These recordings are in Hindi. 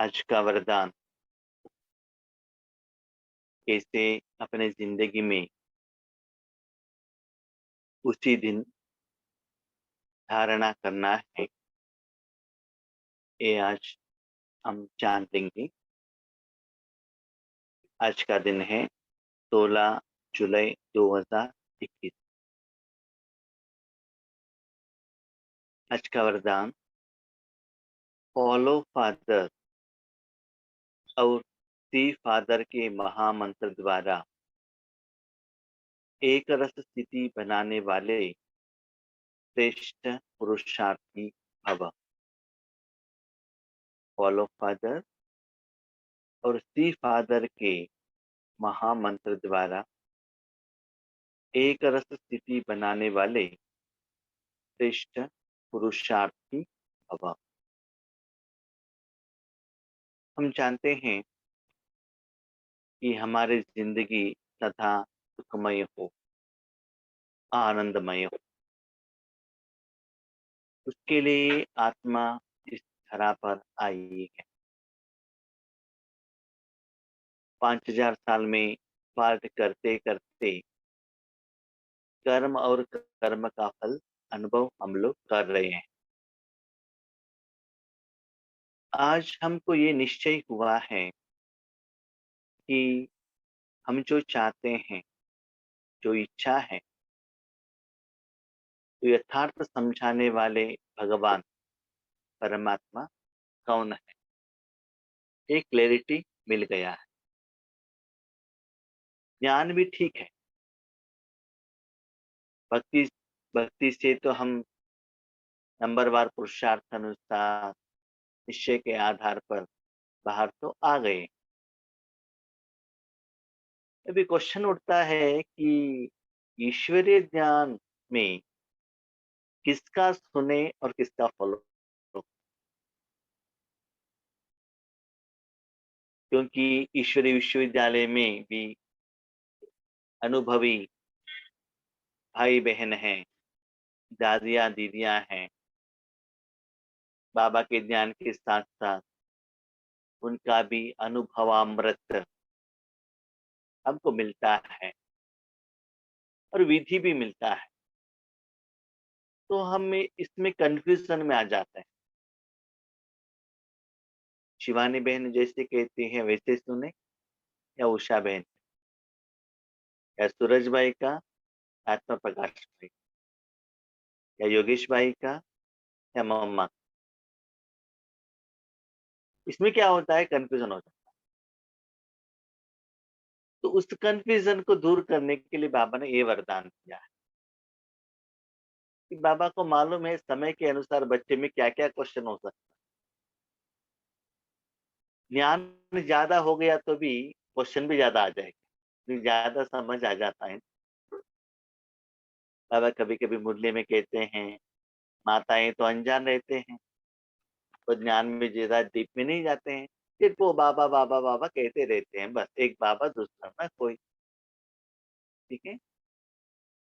आज का वरदान कैसे अपने जिंदगी में उसी दिन धारणा करना है, ये आज हम जान लेंगे। आज का दिन है 16 जुलाई 2021। आज का वरदान फॉलो फादर और सी फादर के महामंत्र द्वारा एक रस स्थिति बनाने वाले श्रेष्ठ पुरुषार्थी भव। फॉलो फादर और सी फादर के महामंत्र द्वारा एक रस स्थिति बनाने वाले श्रेष्ठ पुरुषार्थी भव। हम जानते हैं कि हमारी जिंदगी तथा सुखमय हो, आनंदमय हो, उसके लिए आत्मा इस धरा पर आई है। 5000 साल में पाठ करते करते कर्म और कर्म का फल अनुभव हम लोग कर रहे हैं। आज हमको ये निश्चय हुआ है कि हम जो चाहते हैं, जो इच्छा है, तो यथार्थ समझाने वाले भगवान परमात्मा कौन है, एक क्लैरिटी मिल गया है। ज्ञान भी ठीक है। भक्ति भक्ति से तो हम नंबरवार पुरुषार्थ अनुसार निश्चय के आधार पर बाहर तो आ गए। अभी क्वेश्चन उठता है कि ईश्वरीय ज्ञान में किसका सुने और किसका फॉलो, क्योंकि ईश्वरीय विश्वविद्यालय में भी अनुभवी भाई बहन हैं, दादियाँ दीदियाँ हैं। बाबा के ज्ञान के साथ साथ उनका भी अनुभवामृत हमको मिलता है और विधि भी मिलता है। तो हम इसमें कंफ्यूजन में आ जाते हैं। शिवानी बहन जैसे कहती है वैसे सुने, या उषा बहन, या सूरज भाई का, आत्मा प्रकाश भाई, या योगेश भाई का, या मम्मा। इसमें क्या होता है, कंफ्यूजन होता है। तो उस कंफ्यूजन को दूर करने के लिए बाबा ने ये वरदान दिया है कि बाबा को मालूम है समय के अनुसार बच्चे में क्या क्या क्वेश्चन हो सकता है। ज्ञान ज्यादा हो गया तो भी क्वेश्चन भी ज्यादा आ जाएगा, ज्यादा समझ आ जाता है। बाबा कभी कभी मुरली में कहते हैं, माताएं तो अनजान रहते हैं, वो ज्ञान में ज्यादा डीप में नहीं जाते हैं, सिर्फ वो बाबा बाबा बाबा कहते रहते हैं, बस एक बाबा दूसरा ना कोई। ठीक है।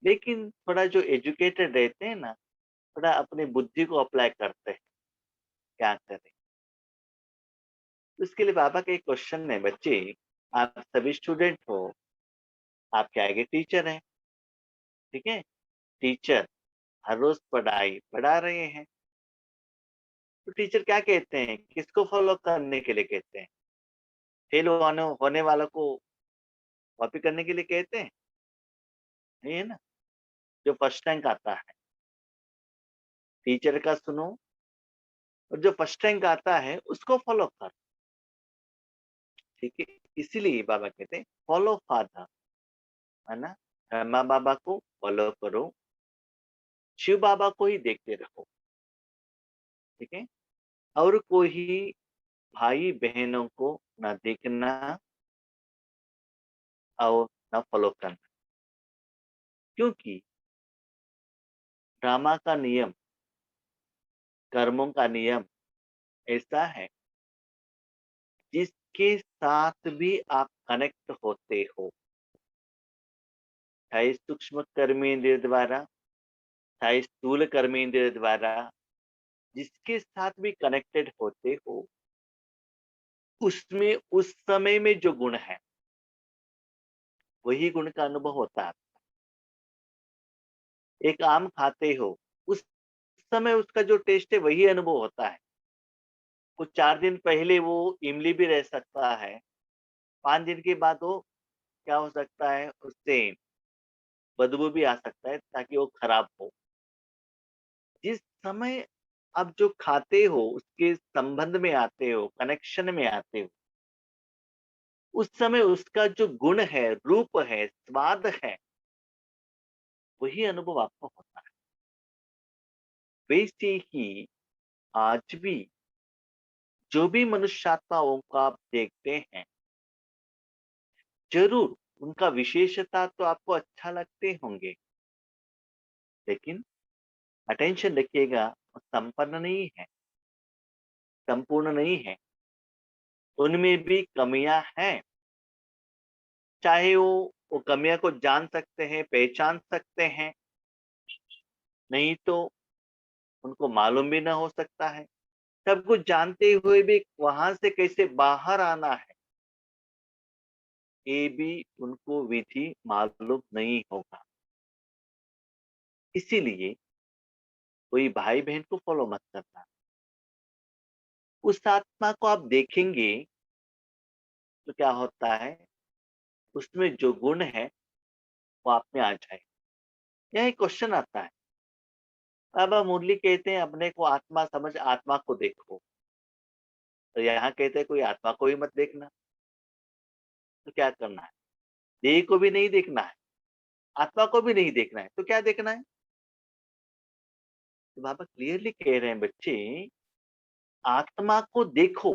लेकिन थोड़ा जो एजुकेटेड रहते हैं ना, थोड़ा अपनी बुद्धि को अप्लाई करते हैं, क्या करें। उसके लिए बाबा का एक क्वेश्चन है, बच्चे आप सभी स्टूडेंट हो, आपके आगे टीचर हैं। ठीक है। टीचर हर रोज पढ़ाई पढ़ा रहे हैं, तो टीचर क्या कहते हैं, किसको फॉलो करने के लिए कहते हैं? फेल होने वालों को कॉपी करने के लिए कहते हैं? नहीं है ना। जो फर्स्ट रैंक आता है टीचर का सुनो, और जो फर्स्ट रैंक आता है उसको फॉलो कर। ठीक है। इसीलिए बाबा कहते हैं फॉलो फादर, है ना। ब्रह्मा बाबा को फॉलो करो, शिव बाबा को ही देखते रहो। ठीक है। और कोई भाई बहनों को न देखना और न फॉलो करना, क्योंकि ड्रामा का नियम, कर्मों का नियम ऐसा है, जिसके साथ भी आप कनेक्ट होते हो, चाहे सूक्ष्म कर्मेंद्रिय द्वारा, चाहे स्थूल कर्मेंद्रिय द्वारा, जिसके साथ भी कनेक्टेड होते हो, उसमें उस समय में जो गुण है, वही गुण का अनुभव होता है। एक आम खाते हो, उस समय उसका जो टेस्ट है वही अनुभव होता है। कुछ 4 दिन पहले वो इमली भी रह सकता है, 5 दिन के बाद वो क्या हो सकता है, उससे बदबू भी आ सकता है ताकि वो खराब हो। जिस समय आप जो खाते हो, उसके संबंध में आते हो, कनेक्शन में आते हो, उस समय उसका जो गुण है, रूप है, स्वाद है, वही अनुभव आपको होता है। वैसे ही आज भी जो भी मनुष्यात्माओं को आप देखते हैं, ज़रूर उनका विशेषता तो आपको अच्छा लगते होंगे, लेकिन अटेंशन रखिएगा, वो संपन्न नहीं है, संपूर्ण नहीं है। उनमें भी कमियाँ हैं, चाहे वो कमियों को जान सकते हैं, पहचान सकते हैं, नहीं तो उनको मालूम भी ना हो सकता है। सब कुछ जानते हुए भी वहाँ से कैसे बाहर आना है, ये भी उनको विधि मालूम नहीं होगा। इसीलिए कोई भाई-बहन को फ़ॉलो मत करना। उस आत्मा को आप देखेंगे तो क्या होता है, उसमें जो गुण है, वो आप में आ जाए। यहाँ एक क्वेश्चन आता है, बाबा मुरली कहते हैं अपने को आत्मा समझ, आत्मा को देखो। तो यहाँ कहते हैं कोई आत्मा को भी मत देखना, तो क्या करना है? देह को भी नहीं देखना है, आत्मा को भी नहीं देखना है, तो क्या देखना है? तो बाबा क्लियरली कह रहे हैं बच्चे, आत्मा को देखो,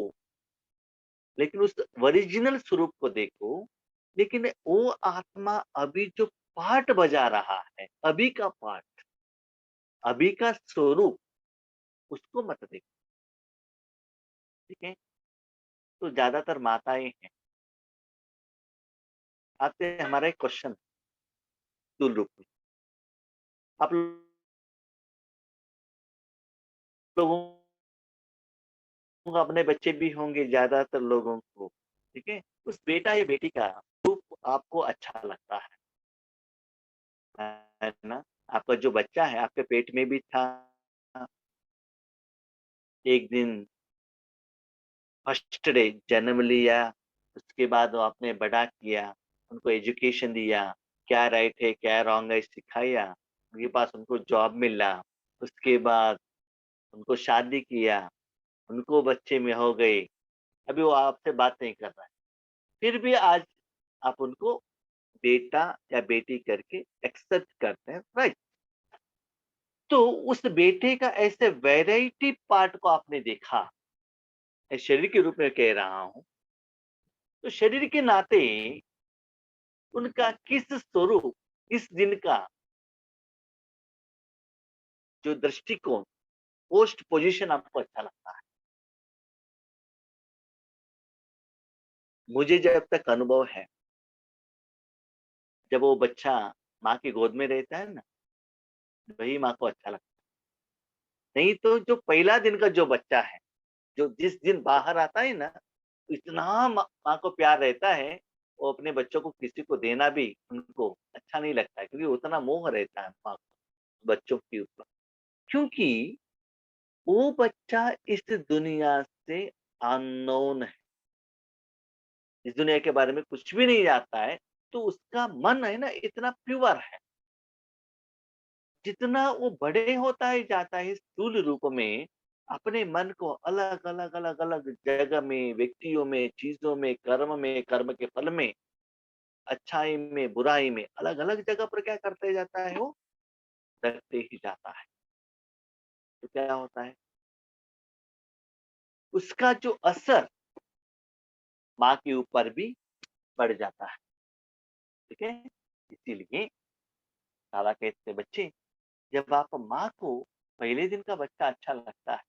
लेकिन उस ओरिजिनल स्वरूप को देखो, लेकिन वो आत्मा अभी जो पार्ट बजा रहा है, अभी का पार्ट, अभी का स्वरूप, उसको मत देखो, ठीक है? तो ज्यादातर माताएं हैं, आपसे हमारा एक क्वेश्चन स्थूल रूप में, आप लोगों को अपने बच्चे भी होंगे, ज्यादातर लोगों को, ठीक है? उस बेटा या बेटी का रूप आपको अच्छा लगता है ना? आपका जो बच्चा है आपके पेट में भी था, एक दिन फर्स्ट डे जन्म लिया, उसके बाद वो आपने बड़ा किया, उनको एजुकेशन दिया, क्या राइट है, क्या रॉन्ग है सिखाया, उनके पास उनको जॉब मिला, उसके बाद उनको शादी किया, उनको बच्चे में हो गए, अभी वो आपसे बात नहीं कर रहा है। फिर भी आज आप उनको बेटा या बेटी करके एक्सेप्ट करते हैं, राइट? तो उस बेटे का ऐसे वैरायटी पार्ट को आपने देखा, मैं शरीर के रूप में कह रहा हूँ, तो शरीर के नाते उनका किस स्वरूप, इस दिन का जो दृष्टिकोण, पोस्ट पोजीशन आपको अच्छा लगता है? मुझे जब तक अनुभव है, जब वो बच्चा माँ की गोद में रहता है ना, वही माँ को अच्छा लगता है। नहीं तो जो पहला दिन का जो बच्चा है, जो जिस दिन बाहर आता है ना, इतना माँ को प्यार रहता है, वो अपने बच्चों को किसी को देना भी उनको अच्छा नहीं लगता है, क्योंकि उतना मोह रहता है माँ को बच्चों के ऊपर। क्योंकि वो बच्चा इस दुनिया से अननोन है, इस दुनिया के बारे में कुछ भी नहीं जानता है, तो उसका मन है ना इतना प्योर है। जितना वो बड़े होता ही जाता है स्थूल रूप में, अपने मन को अलग-अलग, अलग-अलग जगह में, व्यक्तियों में, चीज़ों में, कर्म के फल में, अच्छाई में, बुराई में, अलग-अलग जगह पर क्या करते जाता है वो? रखते ही जाता है। तो क्या होता है? उसका जो असर माँ के ऊपर भी पड़ जाता है, ठीक है? इसीलिए बाबा कहते हैं, बच्चे जब आप माँ को पहले दिन का बच्चा अच्छा लगता है,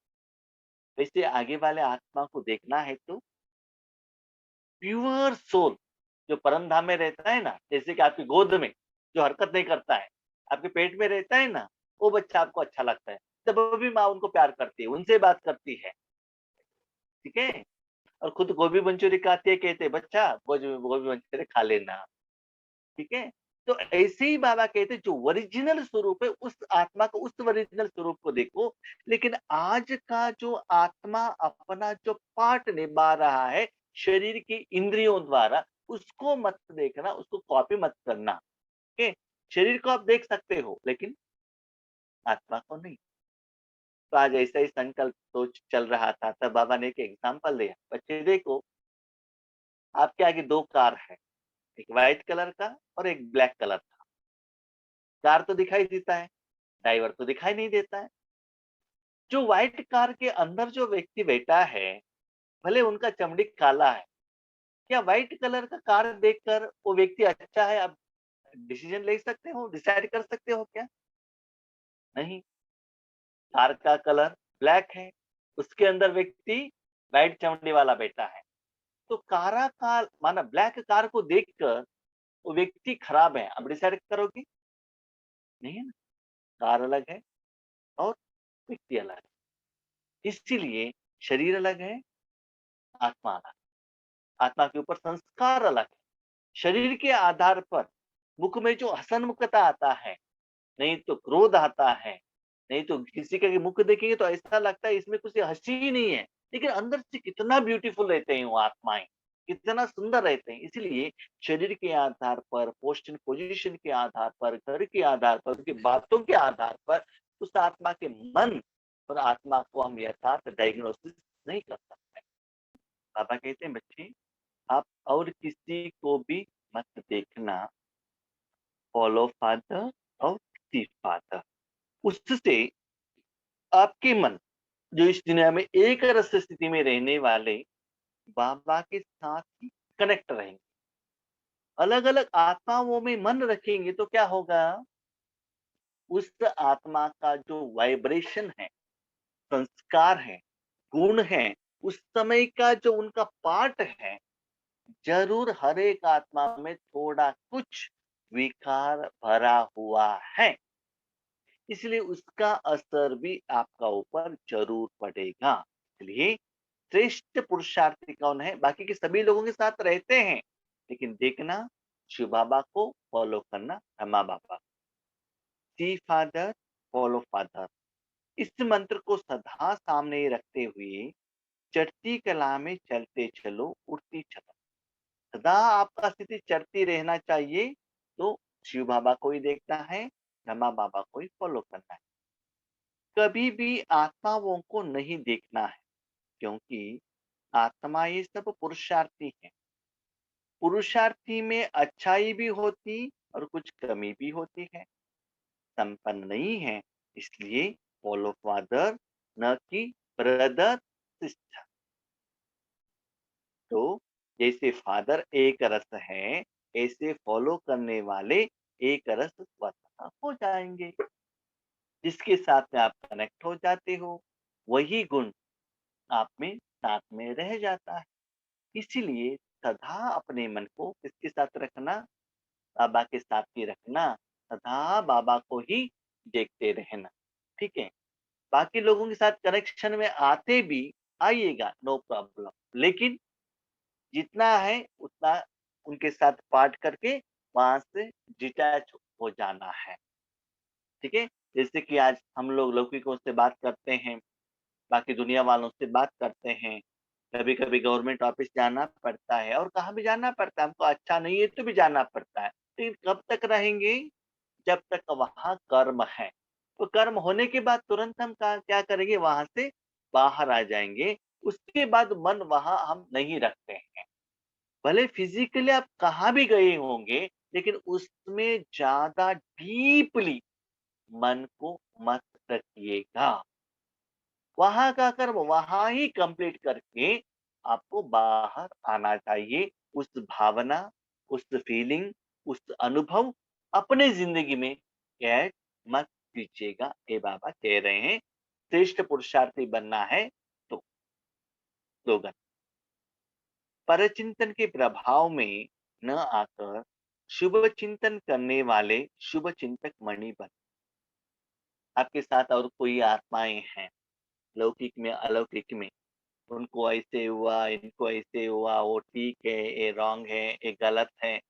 वैसे आगे वाले आत्मा को देखना है तो प्योर सोल जो परम धाम में रहता है ना, जैसे कि आपकी गोद में जो हरकत नहीं करता है, आपके पेट में रहता है ना, वो बच्चा आपको अच्छा लगता है। तब भी माँ उनको प्यार करती है, उनसे बात करती है, ठीक है? और खुद गोभी मंचूरी खाती है, कहते हैं बच्चा गोभी गोभी मंचूरी खा लेना, ठीक है? तो ऐसे ही बाबा कहते हैं जो ओरिजिनल स्वरूप है उस आत्मा को, उस ओरिजिनल स्वरूप को देखो। लेकिन आज का जो आत्मा अपना जो पार्ट निभा रहा है शरीर की इंद्रियों द्वारा, उसको मत देखना, उसको कॉपी मत करना, ओके? शरीर को आप देख सकते हो लेकिन आत्मा को नहीं। तो आज ऐसा ही संकल्प सोच चल रहा था, तब बाबा ने एक एग्जाम्पल दिया, बच्चे देखो आपके आगे 2 कार है, एक व्हाइट कलर का और एक ब्लैक कलर का। कार तो दिखाई देता है, ड्राइवर तो दिखाई नहीं देता है। जो व्हाइट कार के अंदर जो व्यक्ति बैठा है, भले उनका चमड़ी काला है, क्या व्हाइट कलर का कार देखकर वो व्यक्ति अच्छा है, आप डिसीजन ले सकते हो, डिसाइड कर सकते हो क्या? नहीं। कार का कलर ब्लैक है, उसके अंदर व्यक्ति व्हाइट चमड़ी वाला बैठा है। तो काला कार माना ब्लैक कार को देखकर वो व्यक्ति खराब है, आप डिसाइड करोगे? नहीं है ना? कार अलग है और व्यक्ति अलग है। इसीलिए शरीर अलग है, आत्मा अलग है। आत्मा के ऊपर संस्कार अलग है। शरीर के आधार पर मुख में जो हसनमुखता आता है, नहीं तो क्रोध आता है, नहीं तो किसी का मुख देखेंगे तो ऐसा लगता है इसमें कुछ हंसी ही नहीं है, लेकिन अंदर से कितना ब्यूटीफुल रहते हैं वो आत्माएं, कितना सुंदर रहते हैं। इसलिए शरीर के आधार पर, पोस्ट पोजीशन के आधार पर, घर के आधार पर, उनकी बातों के आधार पर उस आत्मा के मन और आत्मा को हम यथार्थ डायग्नोसिस नहीं कर सकते। बाबा कहते हैं बच्चे, आप और किसी को भी मत देखना, फॉलो फादर और सी फादर। उससे आपके मन जो इस दुनिया में एक रस स्थिति में रहने वाले बाबा के साथ ही कनेक्ट रहेंगे। अलग अलग आत्माओं में मन रखेंगे तो क्या होगा? उस आत्मा का जो वाइब्रेशन है, संस्कार है, गुण है, उस समय का जो उनका पार्ट है, जरूर हर एक आत्मा में थोड़ा कुछ विकार भरा हुआ है। इसलिए उसका असर भी आपका ऊपर जरूर पड़ेगा। इसलिए श्रेष्ठ पुरुषार्थी कौन है? बाकी के सभी लोगों के साथ रहते हैं, लेकिन देखना शिव बाबा को फॉलो करना, ब्रह्मा बाबा, सी फादर फॉलो फादर। इस मंत्र को सदा सामने रखते हुए चढ़ती कला में चलते चलो, उड़ती चलो। सदा आपका स्थिति चढ़ती रहना चाहिए, तो शिव बाबा को ही देखना है, ब्रह्मा बाबा को ही फॉलो करना है। कभी भी आत्माओं को नहीं देखना है, क्योंकि आत्मा ये सब पुरुषार्थी है। पुरुषार्थी में अच्छाई भी होती और कुछ कमी भी होती है, संपन्न नहीं है। इसलिए फॉलो फादर, न कि ब्रदर सिस्टर। तो जैसे फादर एक रस है, ऐसे फॉलो करने वाले एक रस स्वतः हो जाएंगे। जिसके साथ में आप कनेक्ट हो जाते हो, वही गुण आप में साथ में रह जाता है। इसीलिए सदा अपने मन को किसके साथ रखना? बाबा के साथ ही रखना। सदा बाबा को ही देखते रहना, ठीक है? बाकी लोगों के साथ कनेक्शन में आते भी आइएगा, नो प्रॉब्लम। लेकिन जितना है उतना उनके साथ पार्ट करके वहां से डिटैच हो जाना है, ठीक है? जैसे कि आज हम लोग लौकिकों से बात करते हैं, बाकी दुनिया वालों से बात करते हैं। कभी-कभी गवर्नमेंट ऑफिस जाना पड़ता है और कहाँ भी जाना पड़ता है, हमको अच्छा नहीं है तो भी जाना पड़ता है। लेकिन कब तक रहेंगे? जब तक वहाँ कर्म है। तो कर्म होने के बाद तुरंत हम क्या करेंगे? वहाँ से बाहर आ जाएँगे। उसके बाद मन वहाँ हम नहीं रखते हैं। भले फिज़िकली आप कहाँ भी गए होंगे, लेकिन उसमें ज़्यादा डीपली मन को मत रखिएगा। वहाँ का कर्म वहाँ ही कंप्लीट करके आपको बाहर आना चाहिए। उस भावना, उस फीलिंग, उस अनुभव अपने ज़िंदगी में ऐड मत कीजिएगा। ये बाबा कह रहे हैं, श्रेष्ठ पुरुषार्थी बनना है तो स्लोगन, परचिंतन के प्रभाव में न आकर शुभ चिंतन करने वाले शुभ चिंतक मणि बन। आपके साथ और कोई आत्माएँ हैं, लौकिक में, अलौकिक में, उनको ऐसे हुआ, इनको ऐसे हुआ, वो ठीक है, ये रॉन्ग है, ये गलत है,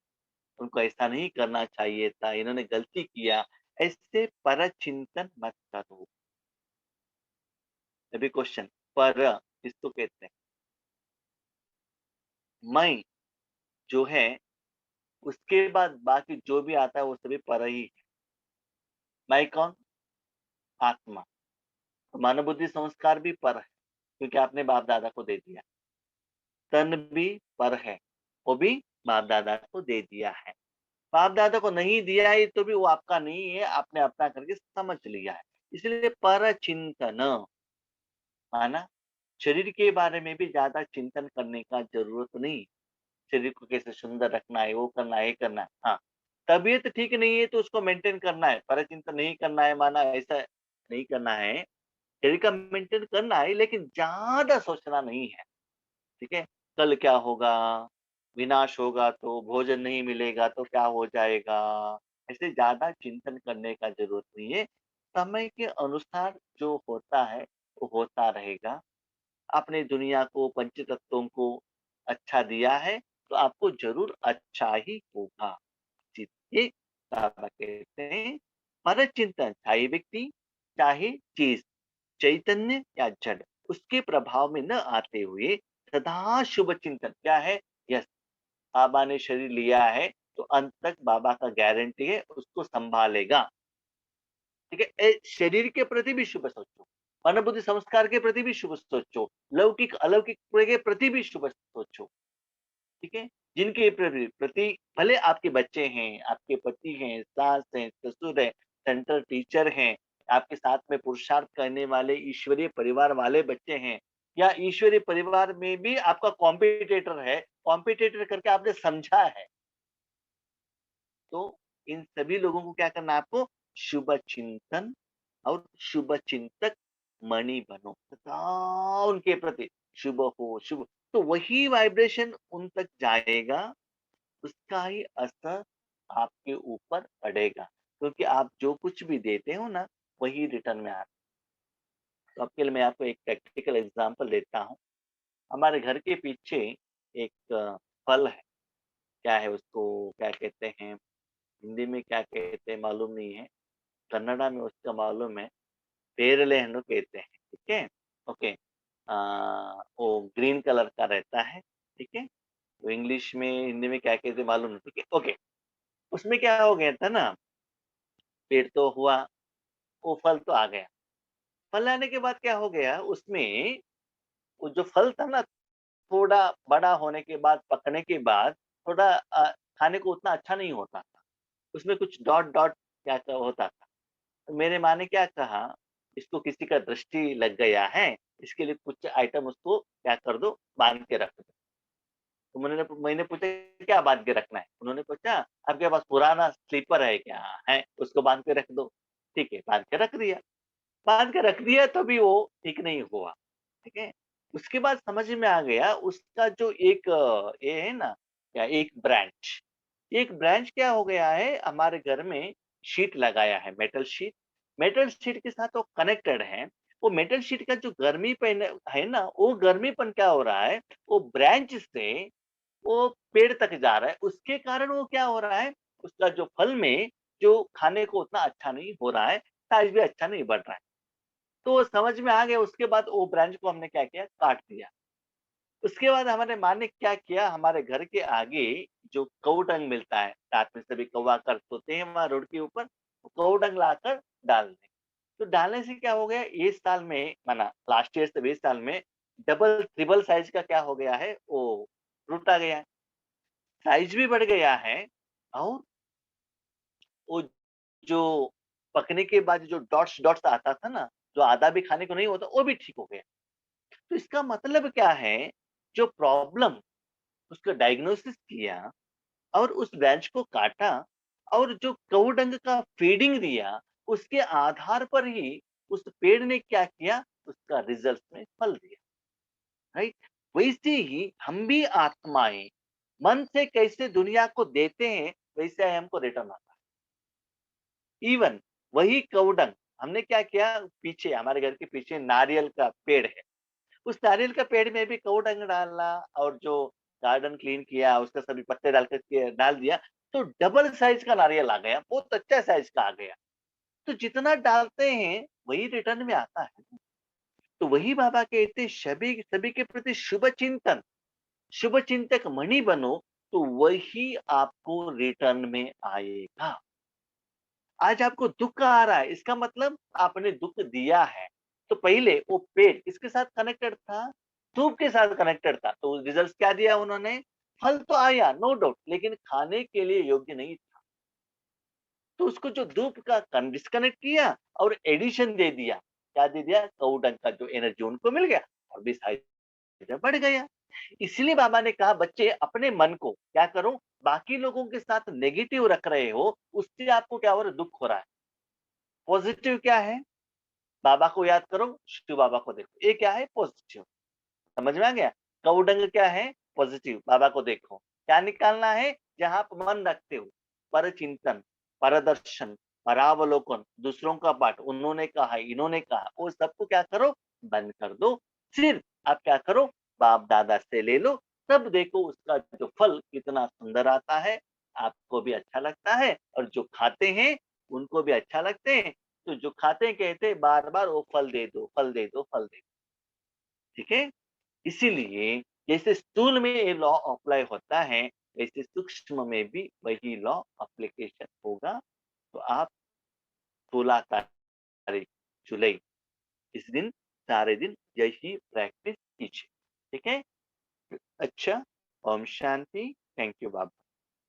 उनको ऐसा नहीं करना चाहिए था, इन्होंने गलती किया, ऐसे परचिंतन मत करो। अभी क्वेश्चन, पर किसको कहते हैं? मैं जो है, उसके बाद बाकी जो भी आता है वो सभी पर ही है। मैं कौन? आत्मा। तो मनोबुद्धि संस्कार भी पर है, क्योंकि आपने बाप दादा को दे दिया। तन भी पर है, वो भी बाप दादा को दे दिया है। बाप दादा को नहीं दिया है तो भी वो आपका नहीं है, आपने अपना करके समझ लिया है। इसलिए पर चिंतन माना, शरीर के बारे में भी ज्यादा चिंतन करने का जरूरत नहीं। शरीर को कैसे सुंदर रखना है, वो करना है, ये करना है। हाँ, तबीयत ठीक नहीं है तो उसको मेंटेन करना है, पर चिंतन नहीं करना है, माना ऐसा नहीं करना है। शरीर का मेंटेन करना है लेकिन ज्यादा सोचना नहीं है। ठीक है? कल क्या होगा? विनाश होगा तो भोजन नहीं मिलेगा तो क्या हो जाएगा? ऐसे ज़्यादा चिंतन करने का ज़रूरत नहीं है। समय के अनुसार जो होता है, वो होता रहेगा। आपने दुनिया को, पंचतत्वों को अच्छा दिया है, तो आपको ज़रूर अच्छा ही होगा। ये बाबा कहते हैं, परचिंतन, चाहे व्यक्ति, चाहे चीज़, चैतन्य या जड़, उसके प्रभाव में न आते हुए सदा शुभ चिंतन क्या है? यस, बाबा ने शरीर लिया है तो अंत तक बाबा का गारंटी है उसको संभालेगा। ठीक है? शरीर के प्रति भी शुभ सोचो, मनोबुद्धि संस्कार के प्रति भी शुभ सोचो, लौकिक अलौकिक के प्रति भी शुभ सोचो। ठीक है? जिनके प्रति प्रति भले आपके बच्चे हैं, आपके पति हैं, सास हैं, ससुर हैं, सेंटर टीचर हैं, आपके साथ में पुरुषार्थ करने वाले ईश्वरीय परिवार वाले बच्चे हैं, या ईश्वरीय परिवार में भी आपका कॉम्पिटिटर है, कॉम्पिटिटर करके आपने समझा है, तो इन सभी लोगों को क्या करना है आपको? शुभ चिंतन और शुभ चिंतक मणि बनो, सदा उनके प्रति शुभ हो, शुभ, तो वही वाइब्रेशन उन तक जाएगा, उसका ही असर आपके ऊपर पड़ेगा, क्योंकि आप जो कुछ भी देते हो ना, वही रिटर्न में आता है। तो आपके लिए मैं आपको एक प्रैक्टिकल एग्जांपल देता हूँ। हमारे घर के पीछे एक फल है, क्या है उसको क्या कहते हैं, हिंदी में क्या कहते हैं मालूम नहीं है, कन्नड़ा में उसका मालूम है, पेरले हಣ್ಣು कहते हैं, ठीक है? ओके। वो ग्रीन कलर का रहता है, ठीक है? तो इंग्लिश में, हिंदी में क्या कहते हैं मालूम नहीं, ठीक है? ओके। उसमें क्या हो गया था ना, पेड़ तो हुआ, वो फल तो आ गया। फल आने के बाद क्या हो गया उसमें, वो जो फल था ना, थोड़ा बड़ा होने के बाद, पकने के बाद थोड़ा खाने को उतना अच्छा नहीं होता था। उसमें कुछ डॉट-डॉट क्या क्या होता था। तो मेरे माँ ने क्या कहा, इसको किसी का दृष्टि लग गया है, इसके लिए कुछ आइटम उसको क्या कर दो, बाँध के रख दो। तो मैंने पूछा क्या बाँध के रखना है? उन्होंने पूछा आपके पास पुराना स्लीपर है क्या? है, उसको बाँध के रख दो। ठीक है, बाँध के रख दिया। बाँध के रख दिया तो भी वो ठीक नहीं हुआ, ठीक है? उसके बाद समझ में आ गया उसका जो एक ये है ना, क्या एक ब्रांच, एक ब्रांच क्या हो गया है, हमारे घर में शीट लगाया है, मेटल शीट के साथ वो कनेक्टेड है। वो मेटल शीट का जो गर्मीपन है ना, वो गर्मीपन क्या हो रहा है, वो ब्रांच से वो पेड़ तक जा रहा है, उसके कारण वो क्या हो रहा है, उसका जो फल में जो खाने को उतना अच्छा नहीं हो रहा है, साइज़ भी अच्छा नहीं बढ़ रहा है। तो समझ में आ गया, उसके बाद वो ब्रांच को हमने क्या किया, काट दिया। उसके बाद हमारे माँ ने क्या किया, हमारे घर के आगे जो कऊ डंग मिलता है, रात में सभी कौवा कर सोते हैं वहाँ रोड के ऊपर, तो कऊ डंग लाकर डाल दें। तो डालने से क्या हो गया, इस साल में माना लास्ट ईयर से इस साल में डबल ट्रिपल साइज का क्या हो गया है, वो फ्रूट आ गया है। साइज भी बढ़ गया है, और वो जो पकने के बाद जो डॉट्स डॉट्स आता था ना, जो आधा भी खाने को नहीं होता, वो भी ठीक हो गया। तो इसका मतलब क्या है, जो प्रॉब्लम उसका डायग्नोसिस किया और उस ब्रांच को काटा और जो कवडंग का फीडिंग दिया, उसके आधार पर ही उस पेड़ ने क्या किया, उसका रिजल्ट में फल दिया, राइट? वैसे ही हम भी आत्माएं मन से कैसे दुनिया को देते हैं, वैसे ही हमको रिटर्न आता है। इवन वही कवडंग हमने क्या किया, पीछे हमारे घर के पीछे नारियल का पेड़ है, उस नारियल का पेड़ में भी कौडंग डालना और जो गार्डन क्लीन किया, उसके सभी पत्ते डाल कर के डाल दिया, तो डबल साइज़ का नारियल आ गया, बहुत अच्छा साइज़ का आ गया। तो जितना डालते हैं, वही रिटर्न में आता है। तो वही बाबा कहते हैं सभी सभी के प्रति शुभ चिंतक मणि बनो, तो वही आपको रिटर्न में आएगा। आज आपको दुःख आ रहा है, इसका मतलब आपने दुःख दिया है। तो पहले वो पेड़ किसके साथ कनेक्टेड था? धूप के साथ कनेक्टेड था। तो रिजल्ट क्या दिया उन्होंने? फल तो आया नो डाउट, लेकिन खाने के लिए योग्य नहीं था। तो उसको जो धूप का डिस्कनेक्ट किया और एडिशन दे दिया। क्या दे दिया? कवडंग का जो एनर्जी उनको मिल गया और भी साइज बढ़ गया। इसलिए बाबा ने कहा बच्चे अपने मन को क्या करो, बाकी लोगों के साथ नेगेटिव रख रहे हो, उससे आपको क्या हो रहा है? दुःख हो रहा है। पॉजिटिव क्या है? बाबा को याद करो, शिव बाबा को देखो। ये क्या है? पॉजिटिव। समझ में आ गया? कवडंग क्या है? पॉजिटिव। बाबा को देखो। क्या निकालना है? जहाँ आप मन रखते हो, परचिंतन, परदर्शन, परावलोकन, दूसरों का पाठ, उन्होंने कहा, इन्होंने कहा, वो सबको क्या करो? बंद कर दो। सिर्फ आप क्या करो? बाप-दादा से ले लो, तब देखो उसका जो फल कितना सुंदर आता है, आपको भी अच्छा लगता है और जो खाते हैं, उनको भी अच्छा लगते हैं। तो जो खाते हैं कहते हैं बार-बार वो फल दे दो, फल दे दो, फल दे दो। ठीक है? इसीलिए जैसे स्थूल में ये लॉ अप्लाई होता है, वैसे सूक्ष्म में भी वही लॉ एप्लीकेशन होगा। तो आप 16 तारीख जुलाई इस दिन सारे दिन यही प्रैक्टिस कीजिए। ठीक है? अच्छा, Om Shanti. Thank you Baba.